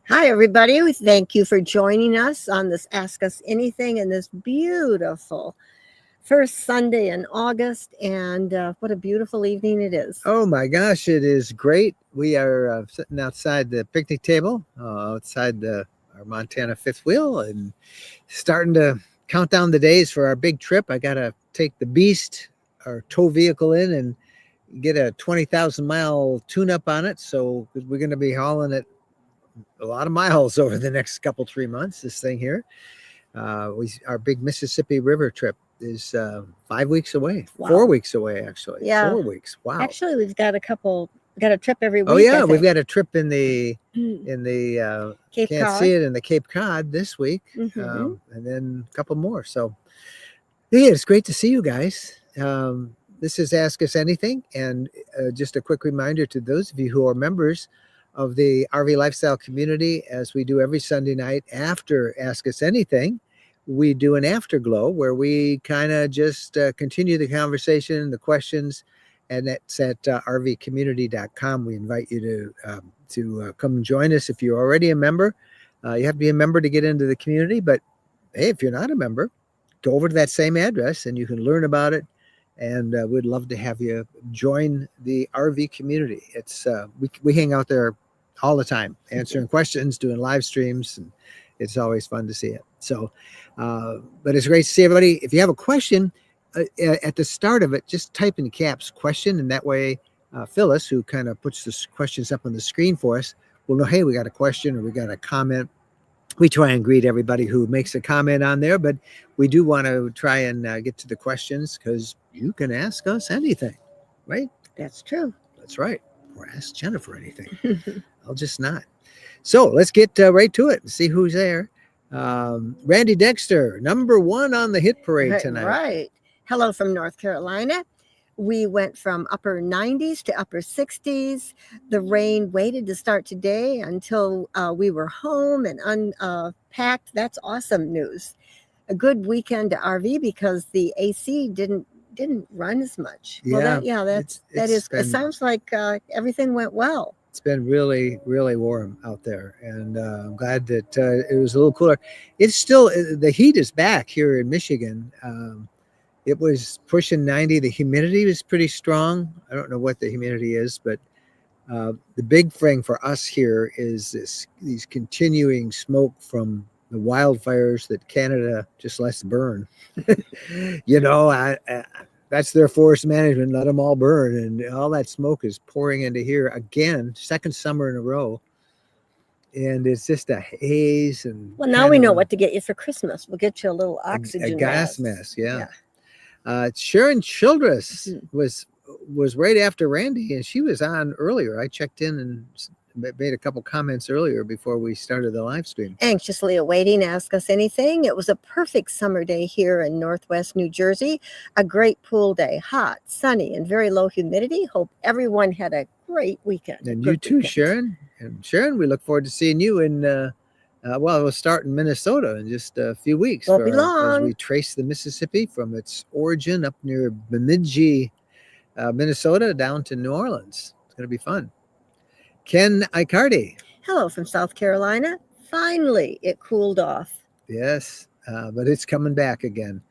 Hi, everybody. We thank you for joining us on this Ask Us Anything and this beautiful first Sunday in August. And what a beautiful evening it is. Oh my gosh, it is great. We are sitting outside the picnic table, outside our Montana fifth wheel, and starting to count down the days for our big trip. I got to take the Beast, our tow vehicle, in and get a 20,000-mile tune-up on it. So we're going to be hauling it a lot of miles over the next 3 months, this thing here. Our big Mississippi River trip is 5 weeks away. Wow. 4 weeks away, actually. Yeah. 4 weeks. Wow. Actually, we've got a trip every week. Oh yeah, I we've think. got a trip in the Cape can't Cod. see it in the Cape Cod this week, Mhm. and then a couple more. So yeah, it's great to see you guys. This is Ask Us Anything, and just a quick reminder to those of you who are members of the RV Lifestyle community, as we do every Sunday night after Ask Us Anything, we do an Afterglow where we kind of just continue the conversation, the questions, and that's at rvcommunity.com. We invite you to come join us if you're already a member. You have to be a member to get into the community, but hey, if you're not a member, go over to that same address and you can learn about it. And we'd love to have you join the RV community. It's we hang out there all the time, answering questions, doing live streams, and it's always fun to see it. So, but it's great to see everybody. If you have a question at the start of it, just type in caps question, and that way Phyllis, who kind of puts the questions up on the screen for us, will know, hey, we got a question or we got a comment. We try and greet everybody who makes a comment on there, but we do want to try and get to the questions because you can ask us anything, right? That's true. That's right. Or ask Jennifer anything. I'll just not. So let's get right to it and see who's there. Randy Dexter, number one on the hit parade tonight. Right. Hello from North Carolina. We went from upper 90s to upper 60s. The rain waited to start today until we were home and unpacked. That's awesome news. A good weekend to RV because the AC didn't run as much. Yeah, it sounds like everything went well. It's been really, really warm out there, and I'm glad that it was a little cooler. It's still, the heat is back here in Michigan. It was pushing 90. The humidity was pretty strong. I don't know what the humidity is, but the big thing for us here is these continuing smoke from the wildfires that Canada just lets burn. That's their forest management, let them all burn, and all that smoke is pouring into here again, second summer in a row. And it's just a haze. And well, now we know what to get you for Christmas. We'll get you a little oxygen a gas mask. Yeah. Sharon Childress was right after Randy, and she was on earlier. I checked in and made a couple comments earlier before we started the live stream. Anxiously awaiting Ask Us Anything. It was a perfect summer day here in Northwest New Jersey. A great pool day, hot, sunny, and very low humidity. Hope everyone had a great weekend. And you too, Sharon. And Sharon, we look forward to seeing you in we'll start in Minnesota in just a few weeks. Won't be long. As we trace the Mississippi from its origin up near Bemidji, Minnesota, down to New Orleans. It's going to be fun. Ken Icardi. Hello from South Carolina. Finally, it cooled off. Yes, but it's coming back again.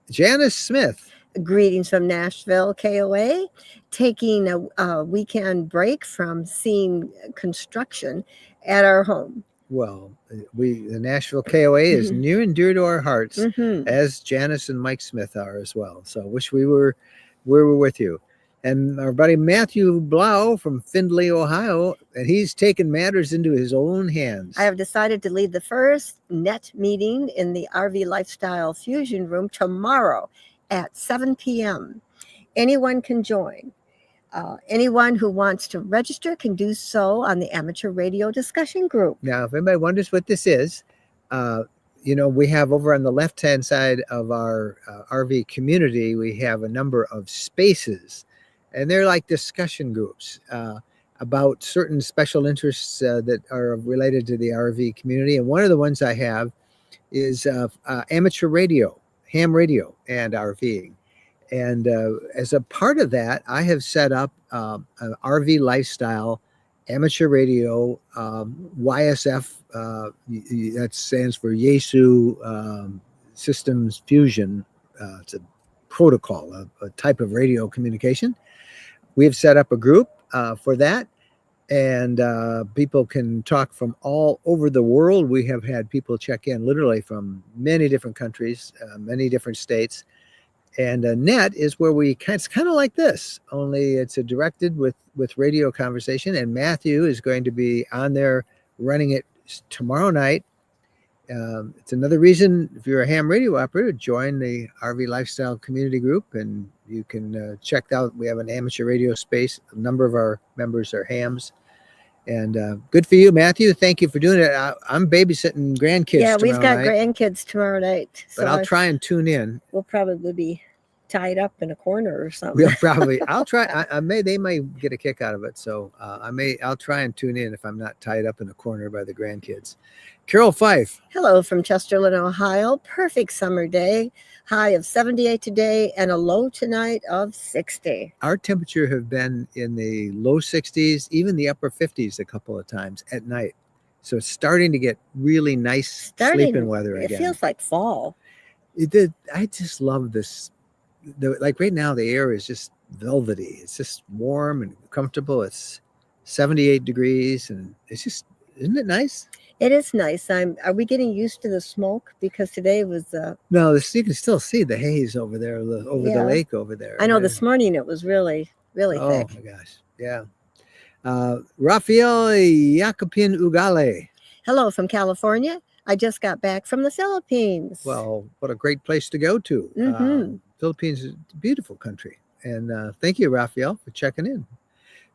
Janice Smith. Greetings from Nashville, KOA. Taking a weekend break from seeing construction at our home. Well, the Nashville KOA is near and dear to our hearts, as Janice and Mike Smith are as well. So I wish we were with you. And our buddy Matthew Blau from Findlay, Ohio, and he's taken matters into his own hands. I have decided to lead the first net meeting in the RV Lifestyle Fusion Room tomorrow at 7 p.m. Anyone can join. Anyone who wants to register can do so on the amateur radio discussion group. Now, if anybody wonders what this is, we have over on the left-hand side of our RV community, we have a number of spaces, and they're like discussion groups about certain special interests that are related to the RV community. And one of the ones I have is amateur radio, ham radio, and RVing. And as a part of that, I have set up an RV Lifestyle amateur radio, YSF, that stands for Yaesu Systems Fusion. It's a protocol, a type of radio communication. We have set up a group for that, and people can talk from all over the world. We have had people check in literally from many different countries, many different states. And net is where it's kind of like this, only it's directed with radio conversation. And Matthew is going to be on there running it tomorrow night. It's another reason, if you're a ham radio operator, join the RV Lifestyle Community Group, and you can check out. We have an amateur radio space. A number of our members are hams. And good for you, Matthew. Thank you for doing it. I'm babysitting grandkids. Yeah, we've got night, grandkids tomorrow night. But I'll try and tune in. We'll probably be tied up in a corner or something. We'll probably. I'll try. They might get a kick out of it. So I'll try and tune in if I'm not tied up in a corner by the grandkids. Carol Fife. Hello from Chesterland, Ohio. Perfect summer day. High of 78 today and a low tonight of 60. Our temperature have been in the low 60s, even the upper 50s a couple of times at night. So it's starting to get really nice sleeping weather again. It feels like fall. I just love this. Like right now, the air is just velvety. It's just warm and comfortable. It's 78 degrees, and it's just, isn't it nice? It is nice. Are we getting used to the smoke? Because today was no, you can still see the haze over there, over the lake over there. I know this morning it was really, really thick. Oh my gosh. Yeah. Rafael Jacopin Ugale. Hello from California. I just got back from the Philippines. Well, what a great place to go to. Mm-hmm. Philippines is a beautiful country. And thank you, Rafael, for checking in.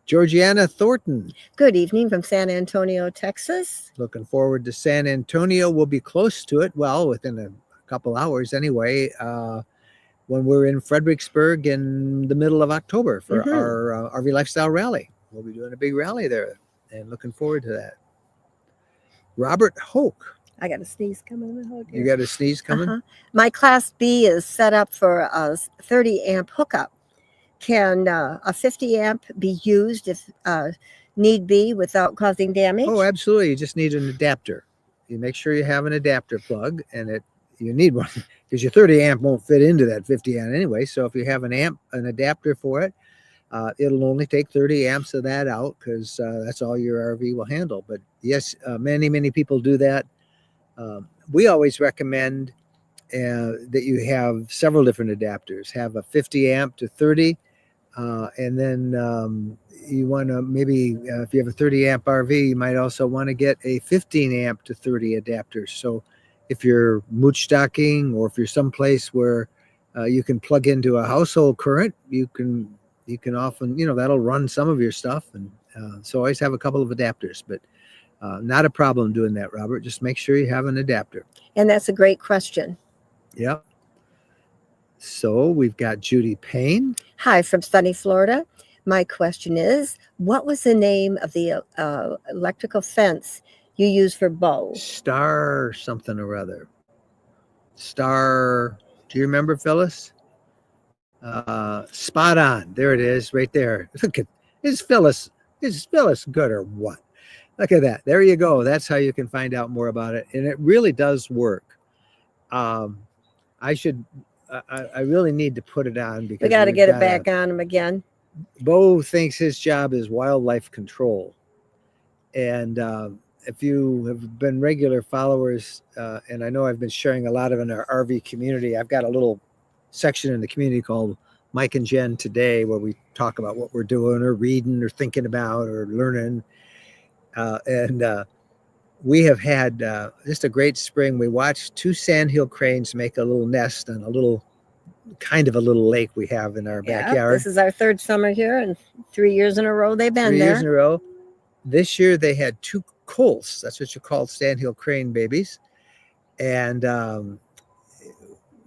Georgiana Thornton. Good evening from San Antonio, Texas. Looking forward to San Antonio. We'll be close to it. Well, within a couple hours anyway, when we're in Fredericksburg in the middle of October for our RV Lifestyle Rally. We'll be doing a big rally there and looking forward to that. Robert Hoke. I got a sneeze coming. You got a sneeze coming? My Class B is set up for a 30 amp hookup. Can a 50 amp be used if need be without causing damage? Oh, absolutely. You just need an adapter. You make sure you have an adapter plug, and you need one because your 30 amp won't fit into that 50 amp anyway. So if you have an adapter for it, it'll only take 30 amps of that out because that's all your RV will handle. But yes, many people do that. We always recommend that you have several different adapters. Have a 50 amp to 30. And then you want to maybe, if you have a 30 amp RV, you might also want to get a 15 amp to 30 adapter. So if you're mooch stocking, or if you're someplace where you can plug into a household current, you can often, that'll run some of your stuff. And so always have a couple of adapters, but not a problem doing that, Robert. Just make sure you have an adapter. And that's a great question. Yep. So we've got Judy Payne. Hi from sunny Florida. My question is, what was the name of the electrical fence you use for bow? Star something or other. Star, do you remember, Phyllis? Spot on. There it is, right there. Look at, is Phyllis good or what? Look at that. There you go. That's how you can find out more about it. And it really does work. I really need to put it on because we got to get it back on him again. Bo thinks his job is wildlife control. And if you have been regular followers, and I know I've been sharing a lot of in our RV community, I've got a little section in the community called Mike and Jen Today, where we talk about what we're doing or reading or thinking about or learning. And we have had just a great spring. We watched 2 sandhill cranes make a little nest on a little lake we have in our backyard. This is our 3rd summer here, and 3 years in a row they've been 3 there. years in a row. This year they had 2 colts. That's what you call sandhill crane babies. And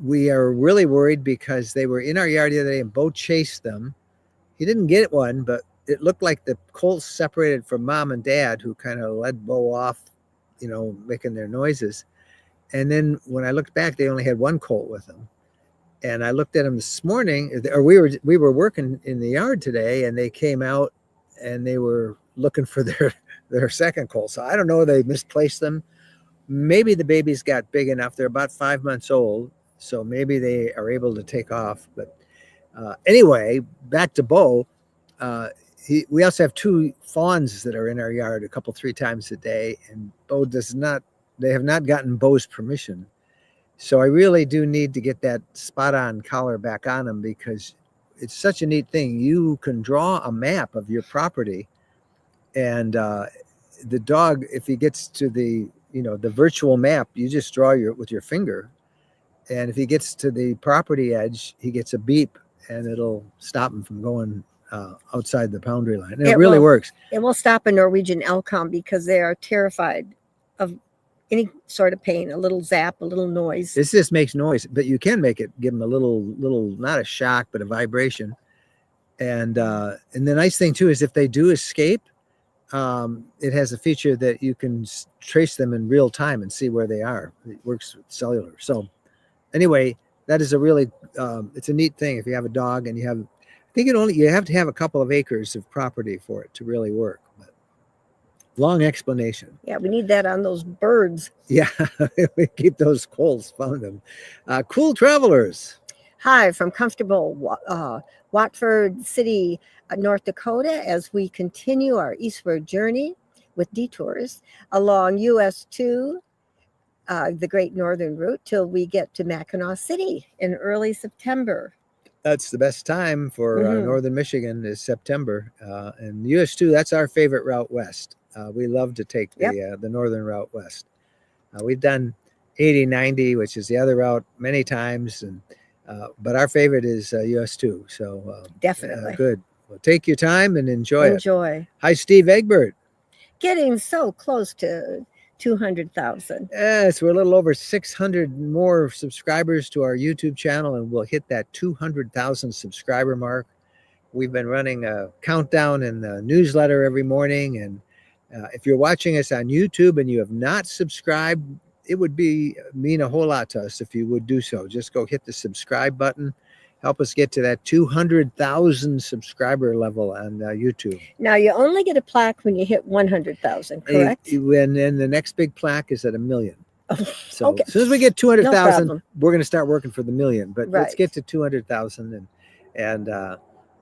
we are really worried because they were in our yard the other day and Bo chased them. He didn't get one, but it looked like the colts separated from mom and dad, who kind of led Bo off, making their noises. And then when I looked back, they only had 1 colt with them. And I looked at them this morning, or we were working in the yard today, and they came out and they were looking for their second colt. So I don't know, they misplaced them. Maybe the babies got big enough. They're about 5 months old, so maybe they are able to take off. But anyway, back to Bo. We also have 2 fawns that are in our yard a couple, 3 times a day, and Bo does not. They have not gotten Bo's permission. So I really do need to get that spot on collar back on them, because it's such a neat thing. You can draw a map of your property, and the dog, if he gets to the virtual map, you just draw with your finger, and if he gets to the property edge, he gets a beep, and it'll stop him from going outside the boundary line. And it really works. It will stop a Norwegian elk hound because they are terrified of any sort of pain, a little zap, a little noise. This just makes noise, but you can make it, give them a little, not a shock, but a vibration. And the nice thing too is if they do escape, it has a feature that you can trace them in real time and see where they are. It works with cellular. So anyway, that is a really, it's a neat thing. If you have a dog and you have to have a couple of acres of property for it to really work. But long explanation. Yeah, we need that on those birds. Yeah, we keep those colts, found them. Cool travelers. Hi, from comfortable Watford City, North Dakota, as we continue our eastward journey with detours along US 2, the Great Northern Route, till we get to Mackinac City in early September. That's the best time for northern Michigan is September. And US 2, that's our favorite route west. We love to take the northern route west. We've done 80, 90, which is the other route, many times, and but our favorite is US 2. So definitely good. Well, take your time and enjoy it. Hi, Steve Egbert. Getting so close to 200,000. Yes, we're a little over 600 more subscribers to our YouTube channel, and we'll hit that 200,000 subscriber mark. We've been running a countdown in the newsletter every morning, and if you're watching us on YouTube and you have not subscribed, it would mean a whole lot to us if you would do so. Just go hit the subscribe button. Help us get to that 200,000 subscriber level on YouTube. Now, you only get a plaque when you hit 100,000, correct? And then the next big plaque is at 1 million. So okay. As soon as we get 200,000, no we're going to start working for the million. But right. Let's get to 200,000, and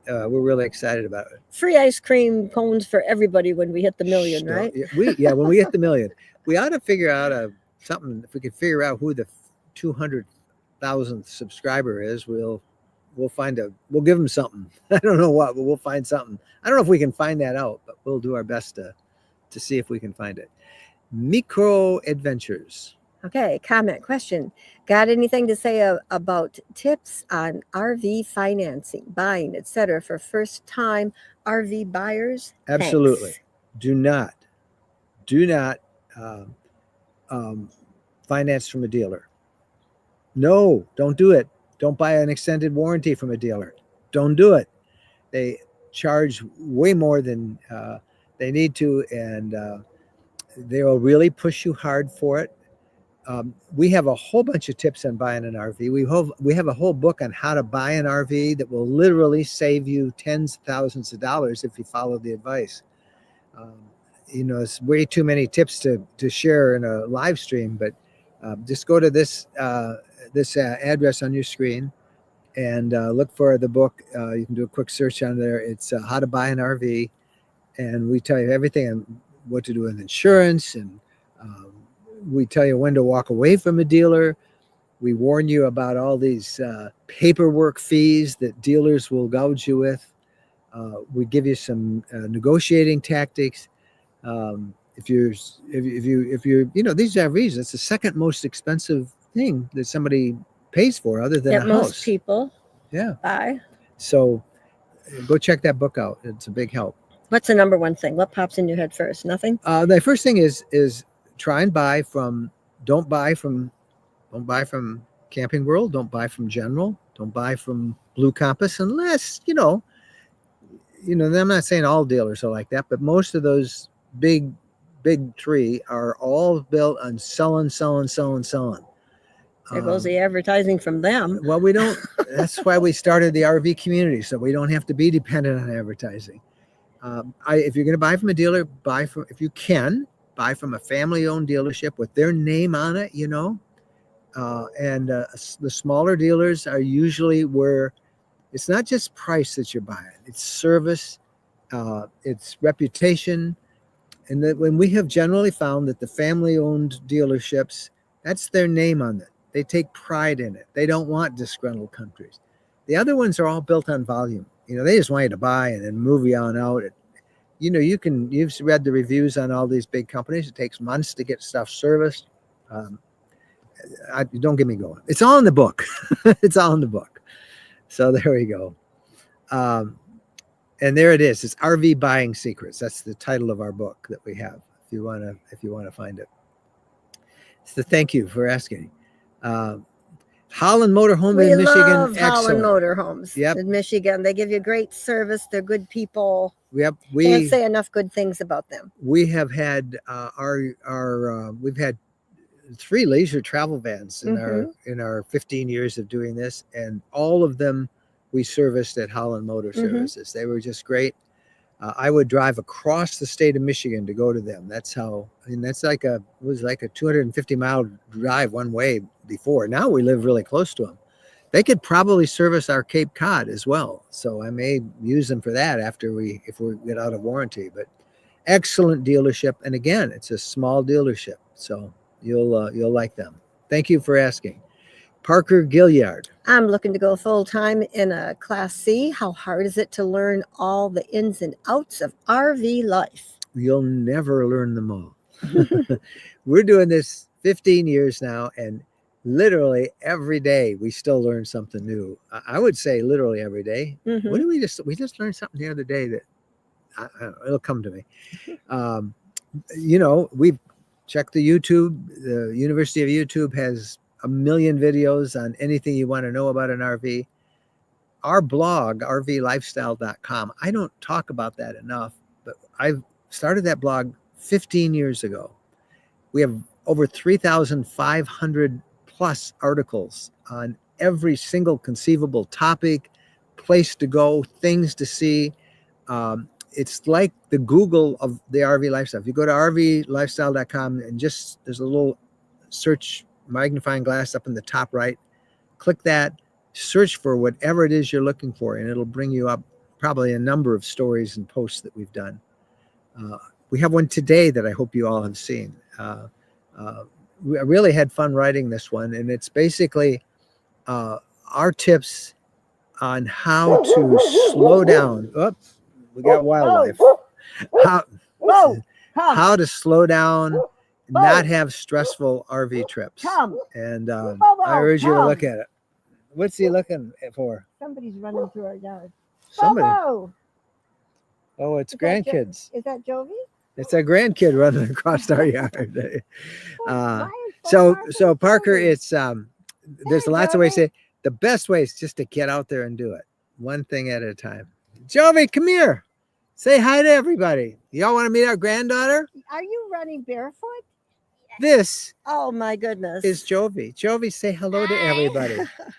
we're really excited about it. Free ice cream cones for everybody when we hit the million, right? When we hit the million, we ought to figure out something. If we could figure out who the 200,000th subscriber is, we'll give them something. I don't know what, but we'll find something. I don't know if we can find that out, but we'll do our best to see if we can find it. Micro adventures. Okay, comment, question. Got anything to say about tips on RV financing, buying, etc. for first-time RV buyers? Absolutely. Thanks. Do not finance from a dealer. No, don't do it. Don't buy an extended warranty from a dealer. Don't do it. They charge way more than they need to, and they will really push you hard for it. We have a whole bunch of tips on buying an RV. We have a whole book on how to buy an RV that will literally save you tens of thousands of dollars if you follow the advice. It's way too many tips to share in a live stream, but just go to this address on your screen and look for the book. You can do a quick search on there. It's How to Buy an RV, and we tell you everything on what to do with insurance, and we tell you when to walk away from a dealer. We warn you about all these paperwork fees that dealers will gouge you with. We give you some negotiating tactics. If you're, these RVs, it's the second most expensive thing that somebody pays for, other than a house. Most people buy. So go check that book out. It's a big help. What's the number one thing? What pops in your head first? Nothing? The first thing is try and buy from. Don't buy from Camping World. Don't buy from General. Don't buy from Blue Compass unless I'm not saying all dealers are like that, but most of those big three are all built on selling. There goes the advertising from them. Well, we don't. That's why we started the RV community, so we don't have to be dependent on advertising. If you're going to buy from a dealer, if you can, buy from a family-owned dealership with their name on it, you know. The smaller dealers are usually where it's not just price that you're buying, it's service, it's reputation. And that when we have generally found that the family-owned dealerships, that's their name on it. They take pride in it. They don't want disgruntled countries. The other ones are all built on volume. You know, they just want you to buy and then move you on out. You know, you've read the reviews on all these big companies. It takes months to get stuff serviced. Don't get me going. It's all in the book. It's all in the book. So there we go. And there it is. It's RV Buying Secrets. That's the title of our book that we have. If you want to find it. So thank you for asking. Holland Motorhome in Michigan. Love Excellent. Holland Motorhomes. Yep. In Michigan, they give you great service. They're good people. Yep. Can't say enough good things about them. We have had we've had 3 leisure travel vans in our 15 years of doing this, and all of them we serviced at Holland Motor Services. They were just great. I would drive across the state of Michigan to go to them. That's how. I mean, that's like it was like a 250-mile drive one way before. Now we live really close to them. They could probably service our Cape Cod as well. So I may use them for that if we get out of warranty. But excellent dealership, and again, it's a small dealership, so you'll like them. Thank you for asking. Parker Gilliard. I'm looking to go full-time in a Class C. How hard is it to learn all the ins and outs of RV life? You'll never learn them all. We're doing this 15 years now, and literally every day we still learn something new. I would say literally every day. What did we just learned something the other day that I don't know, it'll come to me. You know, we've checked the YouTube. The University of YouTube has a million videos on anything you want to know about an RV. Our blog, rvlifestyle.com, I don't talk about that enough, but I've started that blog 15 years ago. We have over 3,500 plus articles on every single conceivable topic, place to go, things to see. It's like the Google of the RV lifestyle. If you go to rvlifestyle.com and there's a little search magnifying glass up in the top right, click that, search for whatever it is you're looking for, and it'll bring you up probably a number of stories and posts that we've done. We have one today that I hope you all have seen. We really had fun writing this one, and it's basically our tips on how to slow down. Oops, we got wildlife. How to slow down, not have stressful RV trips. And I urge you to look at it. What's he looking for? Somebody's running through our yard. Somebody. Bobo! Oh, it's grandkids. Is that Jovi? It's a grandkid running across our yard. So Parker, it's there's lots of ways to say. The best way is just to get out there and do it, one thing at a time. Jovi, come here. Say hi to everybody. Y'all want to meet our granddaughter? Are you running barefoot? This Oh my goodness. is Jovi. Jovi, say hello to everybody.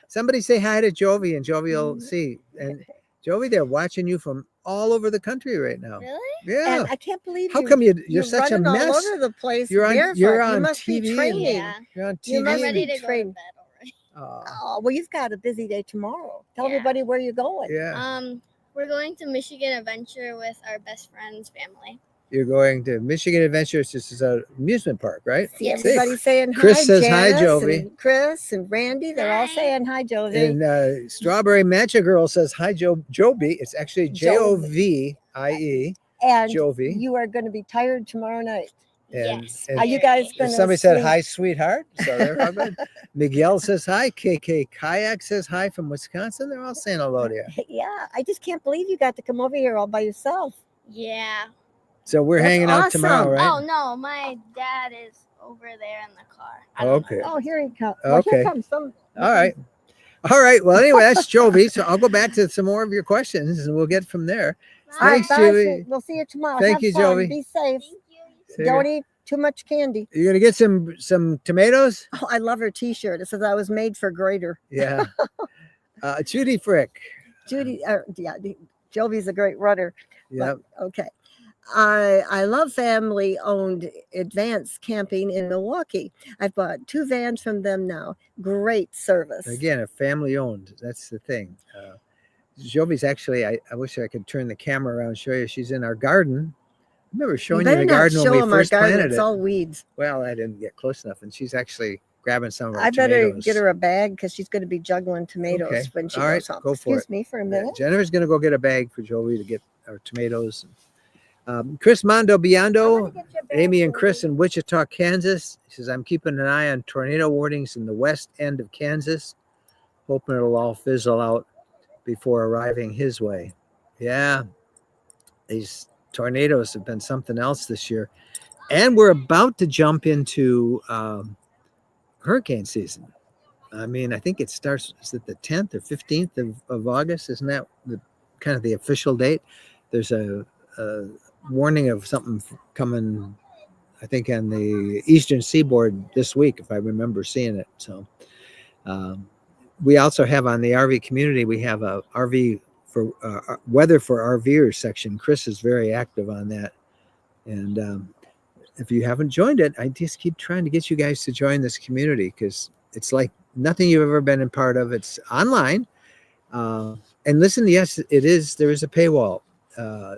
Somebody say hi to Jovi, and Jovi will see. And Jovi, they're watching you from all over the country right now. Really? Yeah. And I can't believe How come you're such a running mess? all over the place. You're on barefoot. you're on You must TV. be training. Yeah. You're on You TV. must I'm ready to go to trained. bed already. Oh, well, you've got a busy day tomorrow. Tell Yeah. everybody where you're going. Yeah. We're going to Michigan Adventure with our best friend's family. You're going to Michigan Adventures. This is an amusement park, right? See Yes. everybody saying hi. Chris says hi, Janice Jovi. and Chris and Randy, they're all Hi. saying hi, Jovi. And Strawberry Matcha Girl says hi, Jovi. It's actually Jovie. And Jovi. you are going to be tired tomorrow night. And- Yes. and- Are you guys very. going to Somebody said hi, sweetheart. So they're all good. Miguel says hi. KK Kayak says hi from Wisconsin. They're all saying hello to you. Yeah, I just can't believe you got to come over here all by yourself. Yeah. So we're That's hanging out awesome. tomorrow, right? Oh no, my dad is over there in the car. I don't Okay. know. Oh, here he comes. Well, Okay. here comes some. All right. All right. Well, anyway, that's Jovi. So I'll go back to some more of your questions and we'll get from there. All right, Thanks, bye. Jovi. We'll see you tomorrow. Thank Have you, fun. Jovi. Be safe. Thank you. See Don't ya. eat too much candy. You're gonna get some tomatoes? Oh, I love her T-shirt. It says I was made for greater. Yeah. Judy Frick. Judy, yeah, Jovi's a great runner. Yep. Okay. I love family owned advanced camping in Milwaukee. I've bought 2 vans from them now. Great service. Again, a family owned. That's the thing. Jovi's actually, I wish I could turn the camera around and show you. She's in our garden. I remember You showing you better the not garden when show we them our first garden. planted It's it. all weeds. Well, I didn't get close enough, and she's actually grabbing some of our I better tomatoes. get her a bag because she's going to be juggling tomatoes Okay. when she All right, goes home. go for Excuse it. me for a Yeah, minute. Jennifer's going to go get a bag for Jovi to get our tomatoes. Chris Mondo Biondo, Amy and Chris in Wichita, Kansas. He says, I'm keeping an eye on tornado warnings in the west end of Kansas, hoping it'll all fizzle out before arriving his way. Yeah, these tornadoes have been something else this year. And we're about to jump into hurricane season. I mean, I think it starts, is it the 10th or 15th of August? Isn't that the kind of the official date? There's a warning of something coming, I think, on the eastern seaboard this week, if I remember seeing it. So we also have on the RV community, we have a RV for weather for RVers section. Chris is very active on that. And if you haven't joined it, I just keep trying to get you guys to join this community because it's like nothing you've ever been a part of. It's online. And listen, yes, it is. There is a paywall.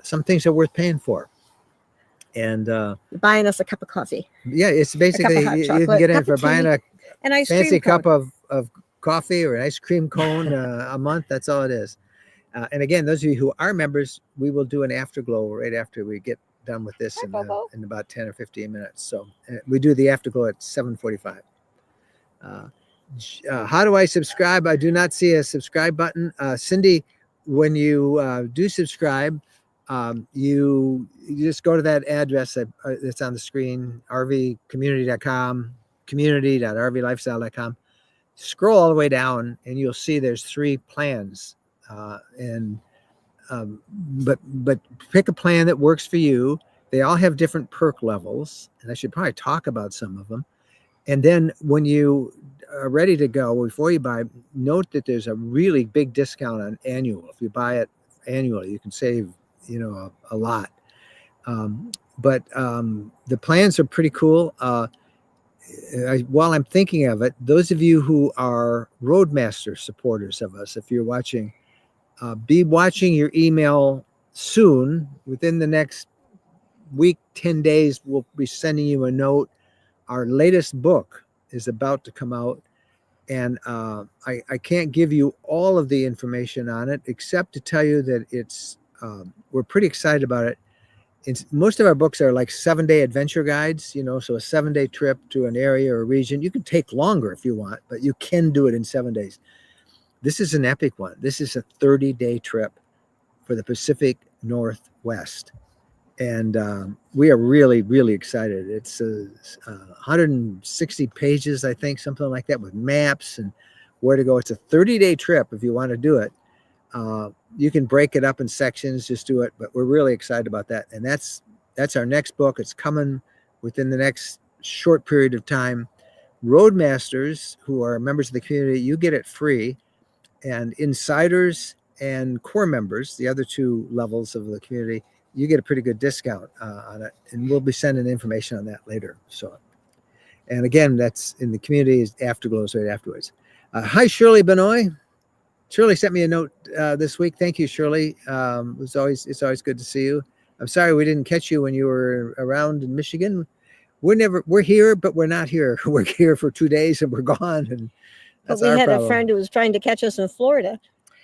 Some things are worth paying for. And Buying us a cup of coffee. Yeah, it's basically hot you can chocolate, get in cup for of buying tea, a an ice fancy cream cup cone. of coffee or an ice cream cone a month. That's all it is. And again, those of you who are members, we will do an afterglow right after we get done with this in about 10 or 15 minutes. So we do the afterglow at 7:45. How do I subscribe? I do not see a subscribe button. Cindy, when you do subscribe, you just go to that address that's on the screen, rvcommunity.com, community.rvlifestyle.com. Scroll all the way down and you'll see there's 3 plans. But pick a plan that works for you. They all have different perk levels, and I should probably talk about some of them. And then when you are ready to go, before you buy, note that there's a really big discount on annual. If you buy it annually, you can save, a lot. But the plans are pretty cool. While I'm thinking of it, those of you who are Roadmaster supporters of us, if you're watching, be watching your email soon. Within the next week, 10 days, we'll be sending you a note. Our latest book is about to come out, and I can't give you all of the information on it, except to tell you that it's we're pretty excited about it. Most of our books are like 7-day adventure guides, so a 7-day trip to an area or region. You can take longer if you want, but you can do it in 7 days. This is an epic one. This is a 30-day trip for the Pacific Northwest. And we are really, really excited. It's 160 pages, I think, something like that, with maps and where to go. It's a 30-day trip if you want to do it. You can break it up in sections, just do it. But we're really excited about that. And that's our next book. It's coming within the next short period of time. Roadmasters, who are members of the community, you get it free. And insiders and core members, the other 2 levels of the community, you get a pretty good discount on it. And we'll be sending information on that later. So, and again, that's in the community, Afterglows right afterwards. Hi, Shirley Benoit. Shirley sent me a note this week. Thank you, Shirley. It's always good to see you. I'm sorry we didn't catch you when you were around in Michigan. We're here, but we're not here. We're here for 2 days and we're gone. And But we had a friend who was trying to catch us in Florida.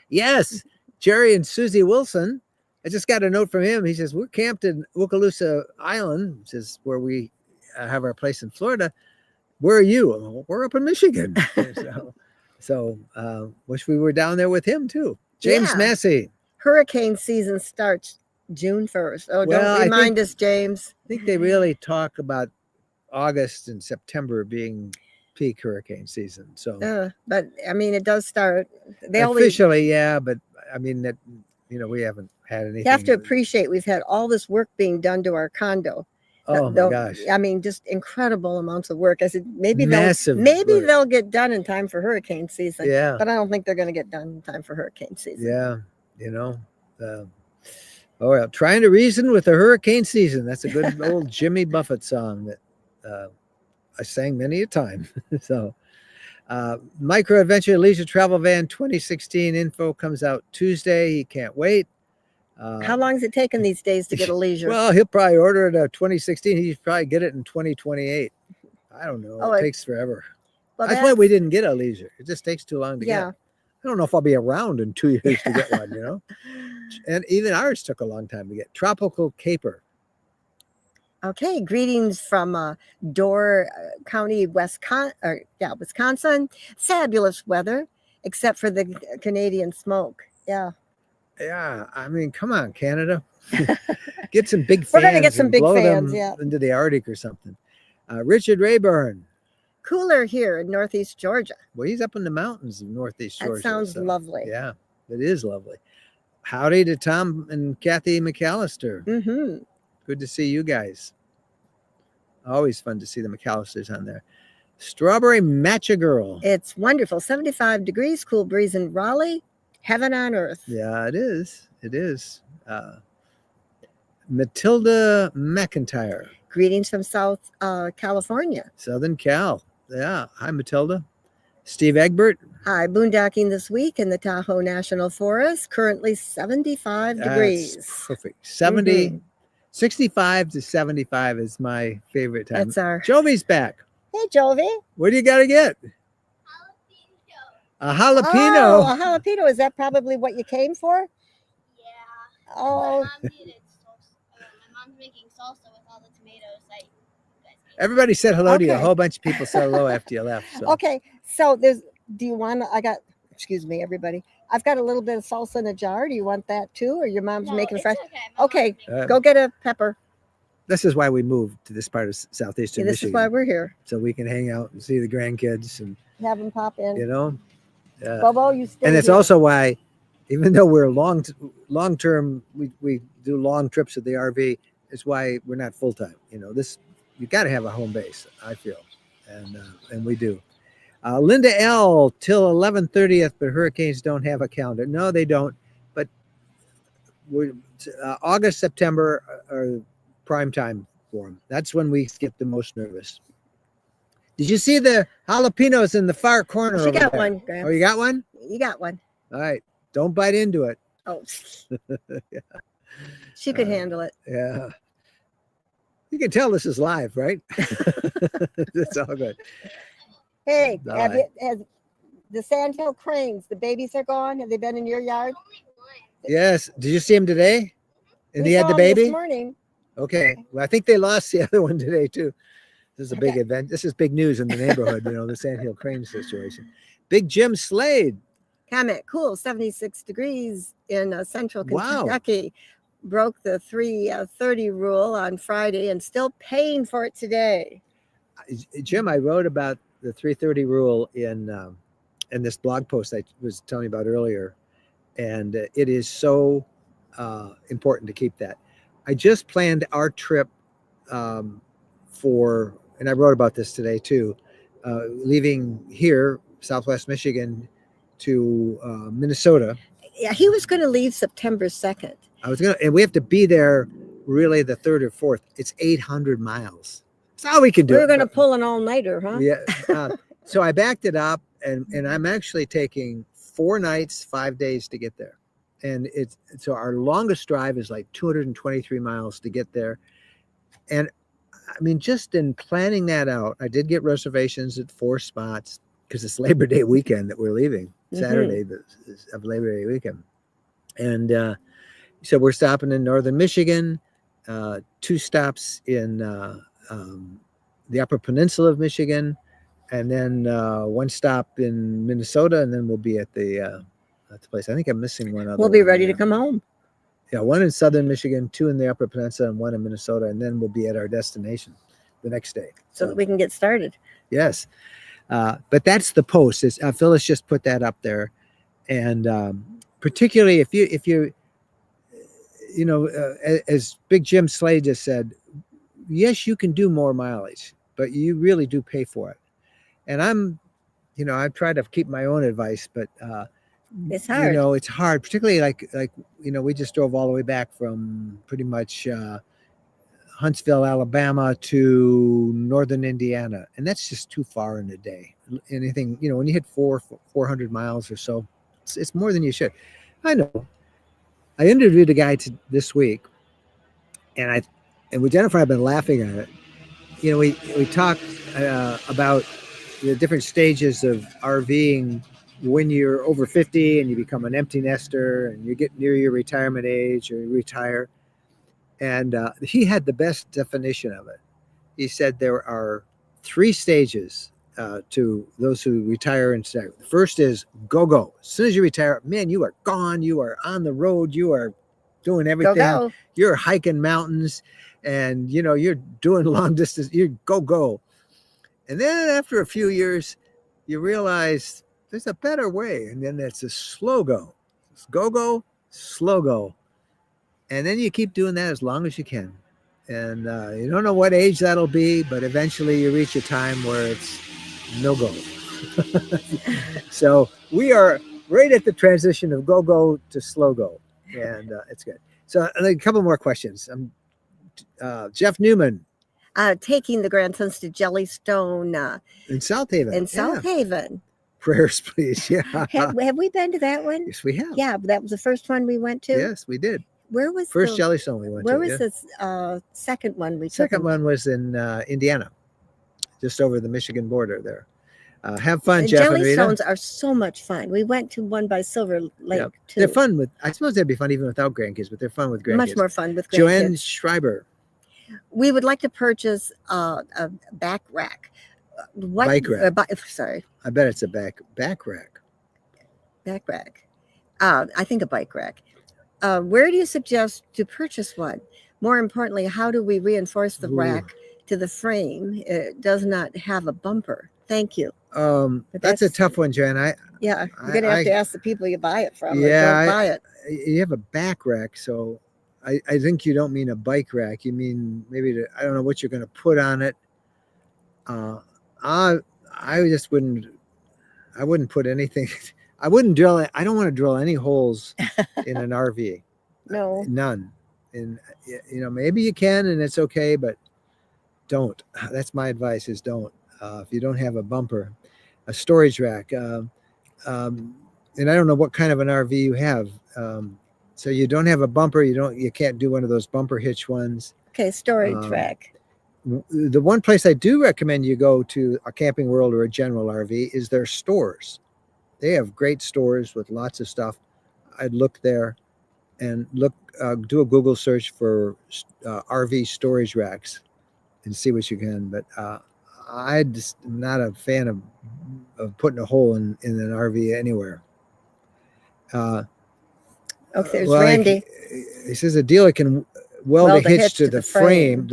Yes, Jerry and Susie Wilson. I just got a note from him. He says, we're camped in Okaloosa Island, which is where we have our place in Florida. Where are you? Well, we're up in Michigan. so wish we were down there with him too. James Massey. Hurricane season starts June 1st. Oh, Well, don't remind us, James. I think they really talk about August and September being peak hurricane season. So, but I mean, it does start. They officially, yeah, but I mean that we haven't had anything. You have to appreciate we've had all this work being done to our condo. Oh my gosh! I mean, just incredible amounts of work. I said maybe Massive they'll get done in time for hurricane season. Yeah, but I don't think they're going to get done in time for hurricane season. Yeah, Oh, yeah. Trying to reason with the hurricane season. That's a good old Jimmy Buffett song that I sang many a time. So, Micro Adventure Leisure Travel Van 2016 info comes out Tuesday. He can't wait. How long is it taking these days to get a leisure? Well, he'll probably order it 2016. He'd probably get it in 2028. I don't know. Oh, it takes forever. well, that's why we didn't get a leisure. It just takes too long to yeah. get. I don't know if I'll be around in 2 years to get one, you know? And even ours took a long time to get. Tropical Caper. Okay, greetings from Door County, Wisconsin. Fabulous weather, except for the Canadian smoke. Yeah. Yeah, I mean, come on, Canada. Get some big fans. We're going to get some and big blow fans, them yeah. into the Arctic or something. Richard Rayburn. Cooler here in Northeast Georgia. Well, he's up in the mountains of Northeast Georgia. That sounds lovely. Yeah, it is lovely. Howdy to Tom and Kathy McAllister. Mm-hmm. Good to see you guys. Always fun to see the McAllisters on there. Strawberry Matcha Girl. It's wonderful. 75 degrees, cool breeze in Raleigh. Heaven on earth. Yeah, it is. It is. Matilda McIntyre. Greetings from South California. Southern Cal. Yeah. Hi, Matilda. Steve Egbert. Hi, boondocking this week in the Tahoe National Forest. Currently 75 degrees. That's perfect. 70, 65 to 75 is my favorite time. That's our Jovi's back. Hey, Jovi. What do you got to get? A jalapeno. Oh, a jalapeno. Is that probably what you came for? Yeah. Oh, My mom needed salsa. My mom's making salsa with all the tomatoes that you guys ate. Everybody said hello to you. A Okay. whole bunch of people said hello after you left. So. okay. So do you want excuse me, everybody. I've got a little bit of salsa in a jar. Do you want that too? Or your mom's No, making it's fresh? Okay. My mom's Okay, making- go get a pepper. This is why we moved to this part of southeastern This Michigan. is why we're here. So we can hang out and see the grandkids and, Have them pop in. you know. Bobo, you stay And it's here. also why, even though we're long term, we do long trips with the RV. It's why we're not full time. You know, you got to have a home base. I feel, and we do. Linda L. till 11/30th, but hurricanes don't have a calendar. No, they don't. But we're August, September are prime time for them. That's when we get the most nervous. Did you see the jalapenos in the far corner? She over got there? one, Gramps. Oh, you got one? You got one. All right. Don't bite into it. Oh, Yeah. she could handle it. Yeah. You can tell this is live, right? It's all good. Hey, All has right. the sandhill cranes, the babies are gone? Have they been in your yard? Only one. Yes. Did you see him today? And We he had saw the 'em baby? this morning. Okay. Well, I think they lost the other one today, too. This is a big Okay. event. This is big news in the neighborhood, the Sandhill Crane situation. Big Jim Slade. Comment, cool, 76 degrees in central Wow. Kentucky. Broke the 3:30 rule on Friday and still paying for it today. Jim, I wrote about the 3:30 rule in this blog post I was telling you about earlier, and it is so important to keep that. I just planned our trip and I wrote about this today too, leaving here, Southwest Michigan, to Minnesota. Yeah, he was going to leave September 2nd. And we have to be there really the 3rd or 4th. It's 800 miles. That's all we can do. We were going to pull an all-nighter, huh? Yeah. So I backed it up, and I'm actually taking 4 nights, 5 days to get there. And so our longest drive is like 223 miles to get there. And I mean, just in planning that out, I did get reservations at 4 spots because it's Labor Day weekend that we're leaving, Saturday of Labor Day weekend. And so we're stopping in northern Michigan, 2 stops in the Upper Peninsula of Michigan, and then 1 stop in Minnesota, and then we'll be at the place. I think I'm missing one other. We'll be one ready there. to come home. Yeah, 1 in southern Michigan, 2 in the Upper Peninsula, and 1 in Minnesota, and then we'll be at our destination the next day. So that we can get started. Yes, but that's the post. Phyllis just put that up there, and particularly if you as Big Jim Slade just said, yes, you can do more mileage, but you really do pay for it. And I try to keep my own advice, but It's You hard. know, it's hard, particularly like we just drove all the way back from pretty much Huntsville, Alabama to northern Indiana, and that's just too far in a day. Anything, when you hit 400 miles or so, it's more than you should. I know. I interviewed a guy this week, and with Jennifer, I've been laughing at it. We talked about the different stages of RVing when you're over 50 and you become an empty nester and you get near your retirement age or you retire. And he had the best definition of it. He said there are 3 stages to those who retire and stay. The first is go. As soon as you retire, man, you are gone. You are on the road. You are doing everything. Go. You're hiking mountains, and you're doing long distance. You go. And then after a few years, you realize there's a better way, and then it's a slow go. It's go, slow go, and then you keep doing that as long as you can. And you don't know what age that'll be, but eventually you reach a time where it's no go. So we are right at the transition of go to slow go, and it's good. So a couple more questions. Jeff Newman Taking the grandsons to Jellystone in South Haven. in South Haven. Prayers, please. Yeah. Have we been to that one? Yes, we have. Yeah, that was the first one we went to. Yes, we did. Where was First the, Jellystone we went to. Where was the second one we took? Second one was in Indiana, just over the Michigan border there. Have fun, Jeff and Rita. Jellystones are so much fun. We went to one by Silver Lake too. They're fun I suppose they'd be fun even without grandkids, but they're fun with grandkids. Much more fun with grandkids. Joanne Schreiber. We would like to purchase a back rack. Bike rack. Sorry. I bet it's a back rack. Back rack. I think a bike rack. Where do you suggest to purchase one? More importantly, how do we reinforce the rack to the frame? It does not have a bumper. Thank you. That's a tough one, Joanne. You're going to have to ask the people you buy it from. Yeah, don't buy it. You have a back rack, so I think you don't mean a bike rack. You mean maybe I don't know what you're going to put on it. I just wouldn't. I wouldn't put anything. I wouldn't drill it. I don't want to drill any holes in an RV. No, none. And maybe you can, and it's okay, but don't. That's my advice: is don't. If you don't have a bumper, a storage rack, and I don't know what kind of an RV you have. So you don't have a bumper. You can't do one of those bumper hitch ones. Okay, storage rack. The one place I do recommend you go to, a Camping World or a General RV, is their stores. They have great stores with lots of stuff. I'd look there and do a Google search for RV storage racks and see what you can. But I just am not a fan of putting a hole in an RV anywhere. There's Randy. He says a dealer can weld a hitch to the frame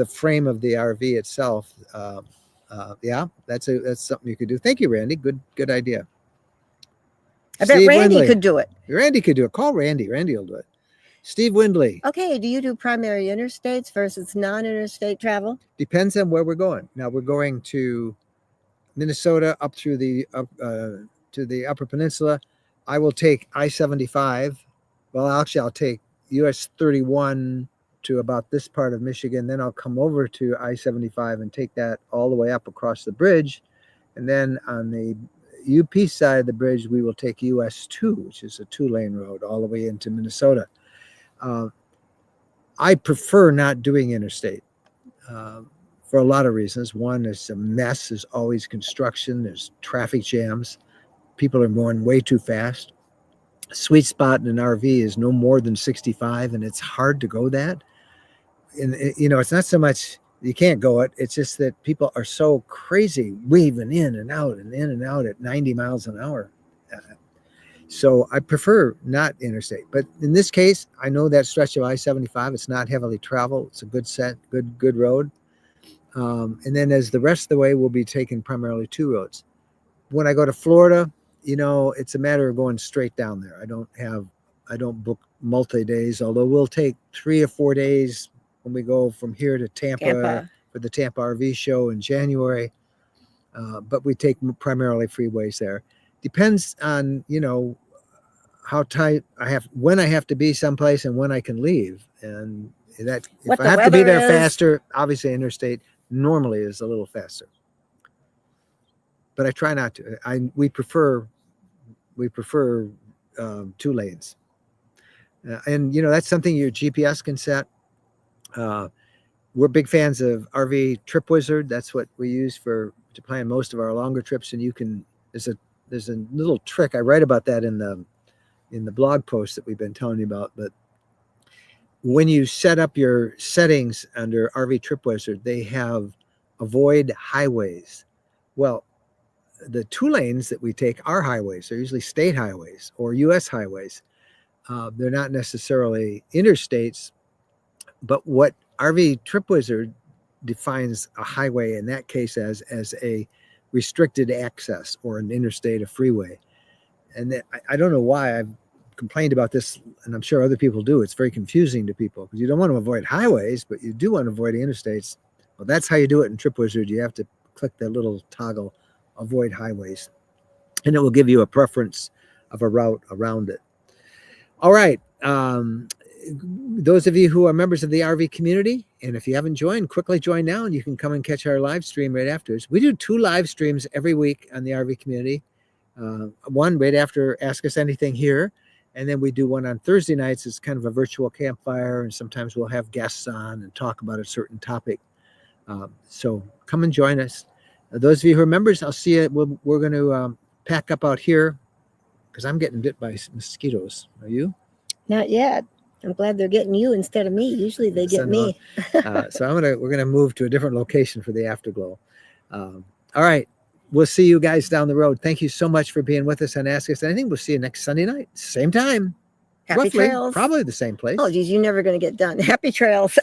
of the RV itself. That's something you could do. Thank you, Randy. Good idea. I bet Randy could do it. Randy could do it. Call Randy. Randy will do it. Steve Windley. Okay, do you do primary interstates versus non-interstate travel? Depends on where we're going. Now we're going to Minnesota up through to the Upper Peninsula. I will take I-75. Well, actually, I'll take US 31 to about this part of Michigan. Then I'll come over to I-75 and take that all the way up across the bridge. And then on the UP side of the bridge, we will take US 2, which is a 2-lane road all the way into Minnesota. I prefer not doing interstate for a lot of reasons. One, it's a mess. There's always construction. There's traffic jams. People are going way too fast. Sweet spot in an RV is no more than 65, and it's hard to go that. And it's not so much you can't go it. It's just that people are so crazy weaving in and out at 90 miles an hour. So I prefer not interstate. But in this case, I know that stretch of I-75, it's not heavily traveled. It's a good road. And then as the rest of the way, we'll be taking primarily 2 roads. When I go to Florida, it's a matter of going straight down there. I don't book multi-days, although we'll take 3 or 4 days when we go from here to Tampa for the Tampa RV show in January. But we take primarily freeways there. Depends on, how tight when I have to be someplace and when I can leave. And that if What I the have to be weather there is. faster, obviously interstate normally is a little faster. But I try not to. We prefer 2 lanes. And that's something your GPS can set. We're big fans of RV Trip Wizard. That's what we use to plan most of our longer trips. And there's a little trick. I write about that in the blog post that we've been telling you about. But when you set up your settings under RV Trip Wizard, they have avoid highways. Well, the 2 lanes that we take are highways. They're usually state highways or U.S. highways. They're not necessarily interstates, but what RV Trip Wizard defines a highway in that case as a restricted access or an interstate, a freeway. And I don't know why I've complained about this, and I'm sure other people do. It's very confusing to people because you don't want to avoid highways, but you do want to avoid the interstates. Well, that's how you do it in Trip Wizard. You have to click that little toggle, avoid highways, and it will give you a preference of a route around it. All right. Those of you who are members of the RV community, and if you haven't joined, quickly join now and you can come and catch our live stream right afterwards. We do 2 live streams every week on the RV community. One right after Ask Us Anything here, and then we do one on Thursday nights. It's kind of a virtual campfire, and sometimes we'll have guests on and talk about a certain topic. So come and join us. Those of you who are members, I'll see you. We're going to pack up out here because I'm getting bit by mosquitoes. Are you? Not yet. I'm glad they're getting you instead of me. Usually they get me. So we're gonna move to a different location for the Afterglow. All right, we'll see you guys down the road. Thank you so much for being with us and Ask Us Anything. We'll see you next Sunday night, same time. Happy roughly, trails. probably the same place. Oh, geez, you're never going to get done. Happy trails.